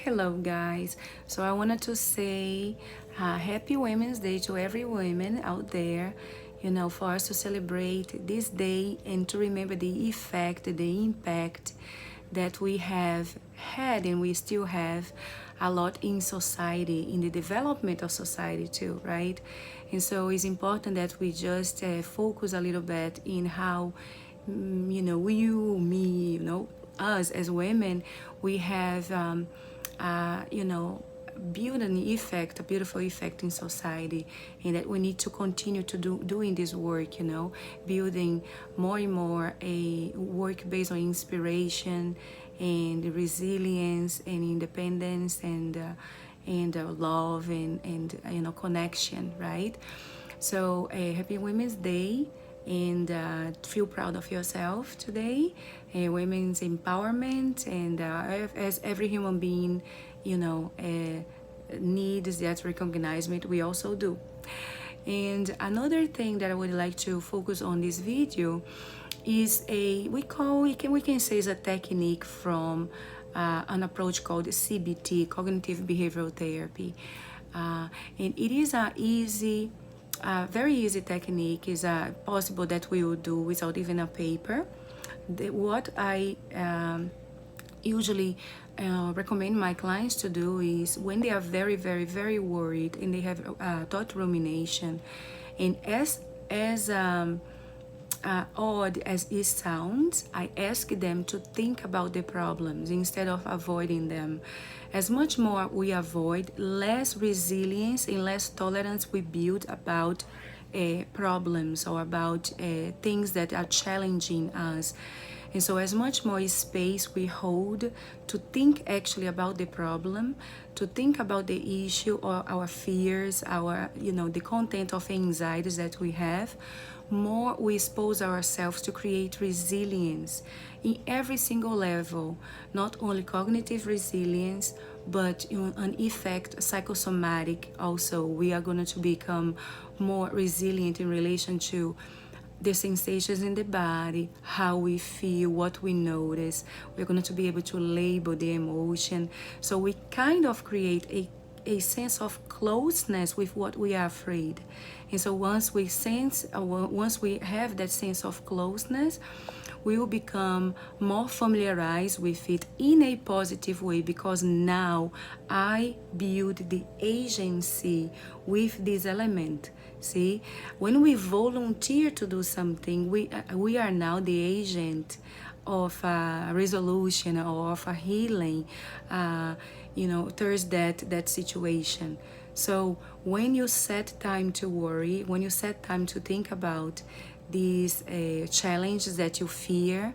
Hello guys, so I wanted to say happy Women's Day to every woman out there, for us to celebrate this day and to remember the effect, the impact that we have had and we still have a lot in society, in the development of society too, right? And so it's important that we just focus a little bit in how, you, me, us as women, we have build an effect, a beautiful effect in society, and that we need to continue to doing this work, building more and more a work based on inspiration and resilience and independence and love and connection, right? So happy Women's Day, and feel proud of yourself today. Women's empowerment, and as every human being, needs that recognition, we also do. And another thing that I would like to focus on this video is we can say is a technique from an approach called CBT, cognitive behavioral therapy, and it is a very easy technique. Is possible that we will do without even a paper. What I usually recommend my clients to do is when they are very, very, very worried and they have thought rumination, and as odd as it sounds, I ask them to think about the problems instead of avoiding them. As much more we avoid, less resilience and less tolerance we build about problems or about things that are challenging us. And so as much more space we hold to think actually about the problem, to think about the issue or our fears, the content of anxieties that we have, more we expose ourselves to create resilience in every single level, not only cognitive resilience, but an effect psychosomatic also. We are going to become more resilient in relation to the sensations in the body, how we feel, what we notice. We're going to be able to label the emotion. So we kind of create a sense of closeness with what we are afraid. And so once we have that sense of closeness, we will become more familiarized with it in a positive way, because now I build the agency with this element. See, when we volunteer to do something, we are now the agent of a resolution or of a healing, towards that situation. So when you set time to worry, when you set time to think about these challenges that you fear,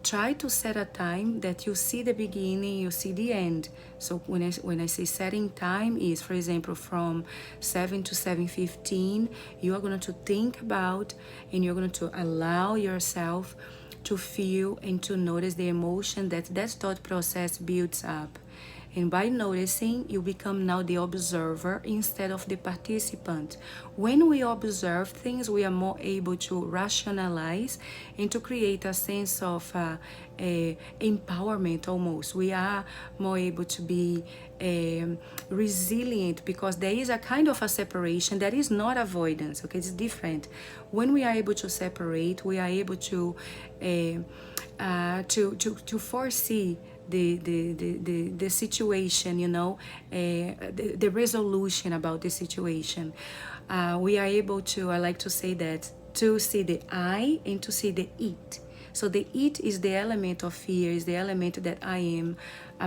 try to set a time that you see the beginning, you see the end. So when I say setting time is, for example, from 7 to 7:15, you are going to think about and you're going to allow yourself to feel and to notice the emotion that thought process builds up. And by noticing, you become now the observer instead of the participant. When we observe things, we are more able to rationalize and to create a sense of empowerment almost. We are more able to be resilient, because there is a kind of a separation that is not avoidance, okay? It's different. When we are able to separate, we are able to foresee the situation, the resolution about the situation. We are able to, I like to say that, to see the I and to see the it. So the it is the element of fear, is the element that I am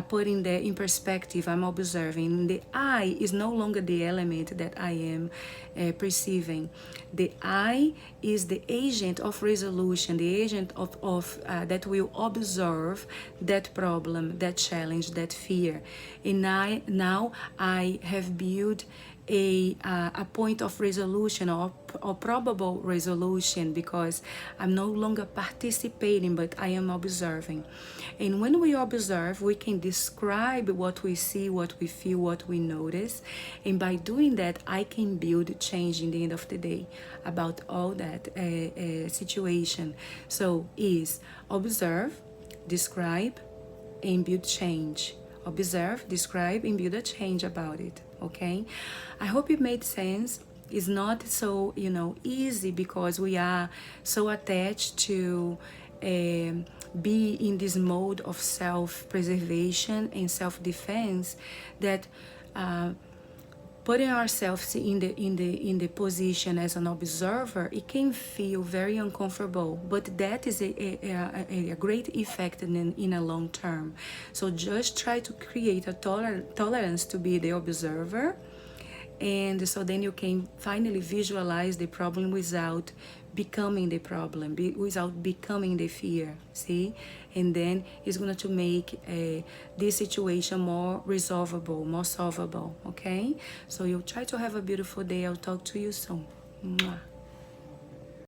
putting there in perspective, I'm observing. The I is no longer the element that I am perceiving. The I is the agent of resolution, the agent of that will observe that problem, that challenge, that fear. And now I have built a point of resolution or probable resolution, because I'm no longer participating, but I am observing. And when we observe, we can describe what we see, what we feel, what we notice. And by doing that, I can build change in the end of the day about all that situation. So is observe, describe, and build change. observe, describe, and build a change about it. Okay, I hope it made sense. It's not so easy because we are so attached to be in this mode of self-preservation and self-defense that putting ourselves in the position as an observer, it can feel very uncomfortable, but that is a great effect in a long term. So just try to create a tolerance to be the observer, and so then you can finally visualize the problem without becoming the problem, without becoming the fear. See, and then it's going to make this situation more resolvable, more solvable. Okay, so you try to have a beautiful day. I'll talk to you soon. Mwah.